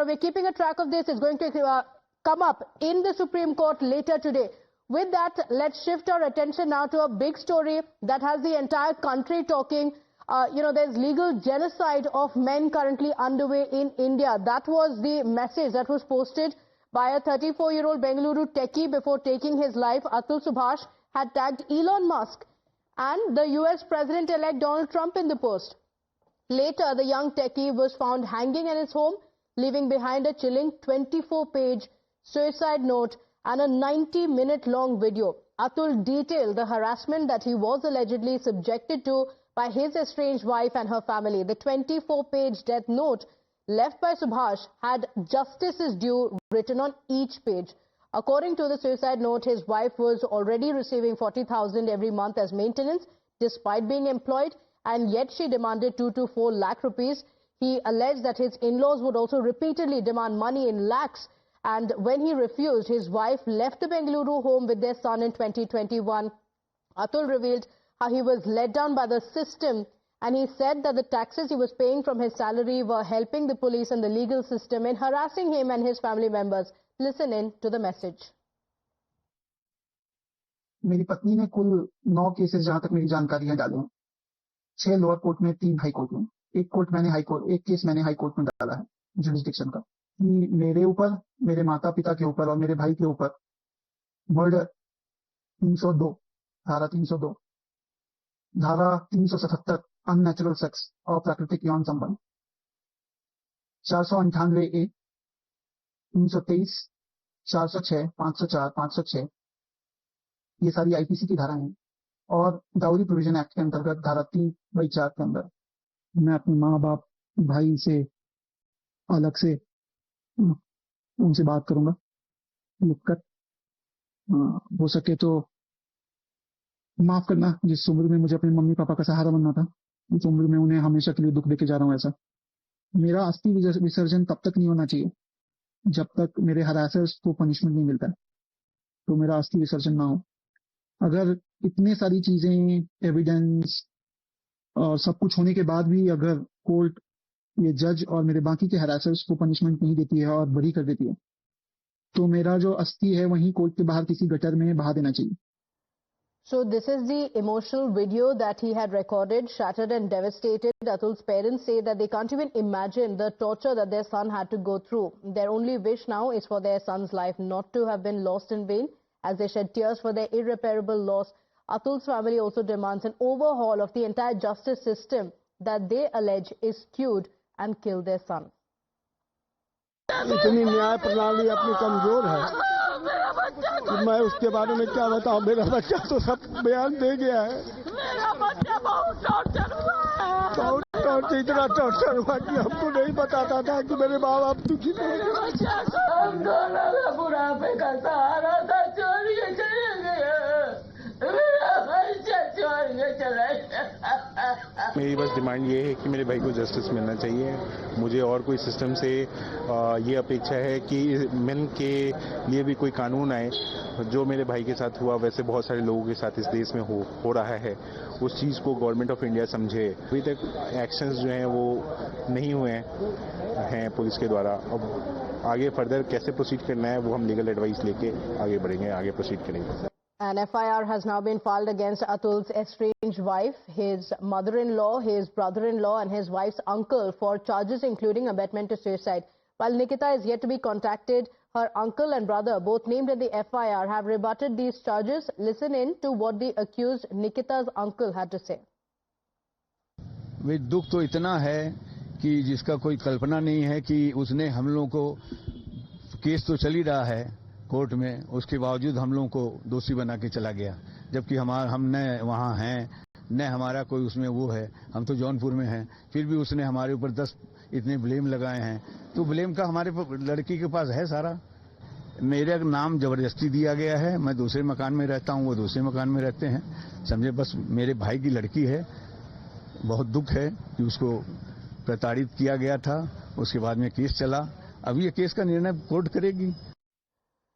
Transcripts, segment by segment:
we're keeping a track of this. It's going to come up in the Supreme Court later today. With that, let's shift our attention now to a big story that has the entire country talking. There's legal genocide of men currently underway in India. That was the message that was posted by a 34-year-old Bengaluru techie before taking his life. Atul Subhash had tagged Elon Musk and the US President-elect Donald Trump in the post. Later, the young techie was found hanging in his home, leaving behind a chilling 24-page suicide note and a 90-minute-long video. Atul detailed the harassment that he was allegedly subjected to by his estranged wife and her family. The 24-page death note left by Subhash had "Justice is due" written on each page. According to the suicide note, his wife was already receiving 40,000 every month as maintenance, despite being employed, and yet she demanded 2 to 4 lakh rupees. He alleged that his in-laws would also repeatedly demand money in lakhs, and when he refused, his wife left the Bengaluru home with their son in 2021. Atul revealed how he was let down by the system, and he said that the taxes he was paying from his salary were helping the police and the legal system in harassing him and his family members. Listen in to the message. मेरी पत्नी ने कुल 9 cases जहां तक मेरी जानकारी है डाले हैं। 6 लोअर कोर्ट में, 3 हाई कोर्ट में। एक केस मैंने हाई कोर्ट में डाला है जुरिस्डिक्शन का, कि मेरे ऊपर, मेरे माता पिता के ऊपर और मेरे भाई के ऊपर मर्डर 302, धारा 302, धारा 377 अननेचुरल सेक्स और प्राकृतिक यौन संबंध, 498A, 323, 406, 504, 506, ये सारी आईपीसी की धारा हैं। और डाउरी प्रोविजन एक्ट के अंतर्गत धारा 3/4 के अंदर मैं अपने माँ बाप भाई से अलग से उनसे बात करूंगा लिखकर। हो सके तो माफ करना, जिस उम्र में मुझे अपने मम्मी पापा का सहारा बनना था, उस उम्र में उन्हें हमेशा के लिए दुख देके जा रहा हूं। ऐसा मेरा अस्थि विसर्जन तब तक नहीं होना चाहिए जब तक मेरे हरासर्स को पनिशमेंट नहीं मिलता है, तो मेरा अस्थि विसर्जन ना हो। अगर इतने सारी चीजें, एविडेंस और सब कुछ होने के बाद भी अगर कोर्ट, ये जज और मेरे बाकी के हरासर्स को पनिशमेंट नहीं देती है और बरी कर देती है, तो मेरा जो अस्थि है वहीं कोर्ट के बाहर किसी गटर में बहा देना चाहिए। So this is the emotional video that he had recorded. Shattered and devastated, Atul's parents say that they can't even imagine the torture that their son had to go through. Their only wish now is for their son's life not to have been lost in vain, as they shed tears for their irreparable loss. Atul's family also demands an overhaul of the entire justice system that they allege is skewed and killed their son. इतनी न्याय प्रणाली अपनी कमजोर है कि मैं उसके बारे में क्या बताऊं। मेरा बच्चा तो सब बयान दे गया है। मेरा बच्चा बहुत टॉर्चर हुआ है, बहुत टॉर्चर, इतना टॉर्चर हुआ कि हमको नहीं बताता था कि मेरे माँ बाप दुखी थे। बच्चा हम दोनों का बुढ़ापे का सहारा था, चोरी के चले गए। मेरा बच्चा चोरी के चला गया। मेरी बस डिमांड ये है कि मेरे भाई को जस्टिस मिलना चाहिए। मुझे और कोई सिस्टम से ये अपेक्षा है कि मेन के लिए भी कोई कानून आए। जो मेरे भाई के साथ हुआ वैसे बहुत सारे लोगों के साथ इस देश में हो रहा है, उस चीज़ को गवर्नमेंट ऑफ इंडिया समझे। अभी तक एक्शंस जो हैं वो नहीं हुए हैं पुलिस के द्वारा। अब आगे फर्दर कैसे प्रोसीड करना है वो हम लीगल एडवाइस लेके आगे बढ़ेंगे, आगे प्रोसीड करेंगे। An FIR has now been filed against Atul's estranged wife, his mother-in-law, his brother-in-law and his wife's uncle for charges including abetment to suicide. While Nikita is yet to be contacted, her uncle and brother, both named in the FIR, have rebutted these charges. Listen in to what the accused Nikita's uncle had to say. वे दुख तो इतना है कि जिसका कोई कल्पना नहीं है कि उसने हम लोगों को, केस तो चल ही रहा है कोर्ट में, उसके बावजूद हम लोगों को दोषी बना के चला गया, जबकि हम न वहाँ हैं न हमारा कोई उसमें वो है। हम तो जौनपुर में हैं, फिर भी उसने हमारे ऊपर 10 इतने ब्लेम लगाए हैं। तो ब्लेम का हमारे लड़की के पास है सारा। मेरा नाम जबरदस्ती दिया गया है, मैं दूसरे मकान में रहता हूँ, वो दूसरे मकान में रहते हैं, समझे। बस मेरे भाई की लड़की है, बहुत दुख है कि उसको प्रताड़ित किया गया था। उसके बाद में केस चला, अभी ये केस का निर्णय कोर्ट करेगी।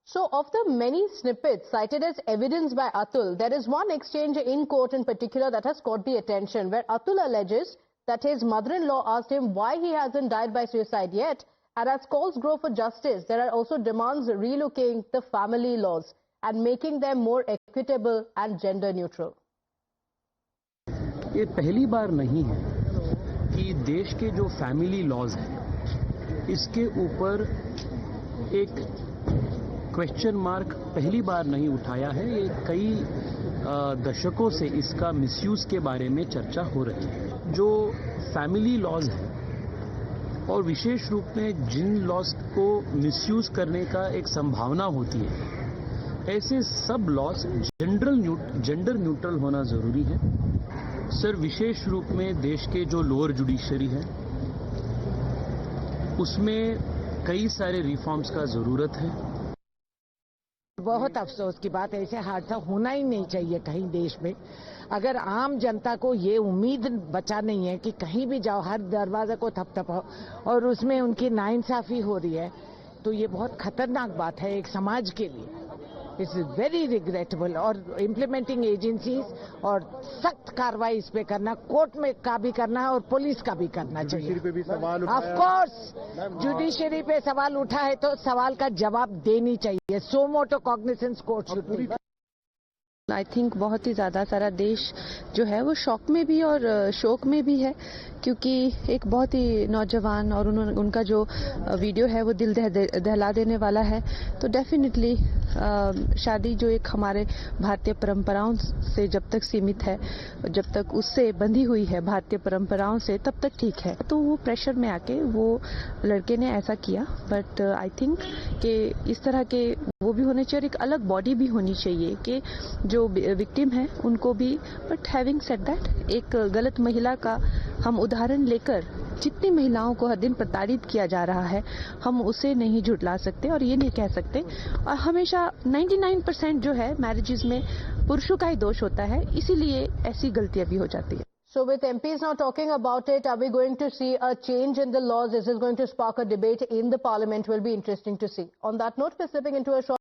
So, of the many snippets cited as evidence by Atul, there is one exchange in court in particular that has caught the attention, where Atul alleges that his mother-in-law asked him why he hasn't died by suicide yet, And as calls grow for justice, there are also demands relooking the family laws and making them more equitable and gender neutral. ये पहली बार नहीं है कि देश के जो family laws हैं इसके ऊपर एक क्वेश्चन मार्क पहली बार नहीं उठाया है। ये कई दशकों से इसका मिसयूज के बारे में चर्चा हो रही है। जो फैमिली लॉज हैं और विशेष रूप में जिन लॉज को मिसयूज करने का एक संभावना होती है, ऐसे सब लॉज जेंडर न्यूट्रल होना जरूरी है। सर, विशेष रूप में देश के जो लोअर जुडिशरी है उसमें कई सारे रिफॉर्म्स का जरूरत है। बहुत अफसोस की बात है, ऐसे हादसा होना ही नहीं चाहिए कहीं देश में। अगर आम जनता को ये उम्मीद बचा नहीं है कि कहीं भी जाओ हर दरवाजे को थपथपाओ और उसमें उनकी नाइंसाफी हो रही है, तो ये बहुत खतरनाक बात है एक समाज के लिए। It's very regrettable. और इम्प्लीमेंटिंग एजेंसीज और सख्त कार्रवाई इस पे करना, कोर्ट में का भी करना है और पुलिस का भी करना चाहिए। ऑफ कोर्स जुडिशरी पे सवाल उठा है तो सवाल का जवाब देनी चाहिए। Suo motu cognizance court should be. I think बहुत ही ज़्यादा सारा देश जो है वो शौक में भी और शोक में भी है, क्योंकि एक बहुत ही नौजवान और उनका जो वीडियो है वो दिल दहला देने वाला है। तो डेफिनेटली शादी जो एक हमारे भारतीय परंपराओं से जब तक सीमित है, जब तक उससे बंधी हुई है भारतीय परंपराओं से, तब तक ठीक है। तो वो प्रेशर में आके वो लड़के ने ऐसा किया। बट आई थिंक कि इस तरह के वो भी होने चाहिए और एक अलग बॉडी भी होनी चाहिए कि जो विक्टिम है उनको भी। बट हैविंग सेड दैट, एक गलत महिला का हम उदाहरण लेकर जितनी महिलाओं को हर दिन प्रताड़ित किया जा रहा है, हम उसे नहीं झुठला सकते और ये नहीं कह सकते। और हमेशा 99% जो है मैरिजेस में पुरुषों का ही दोष होता है, इसीलिए ऐसी गलतियां भी हो जाती है। So with MPs now talking about it, are we going to see a change in the laws? Is this going to spark a debate in the parliament? Will be interesting to see. On that note, we're slipping into a short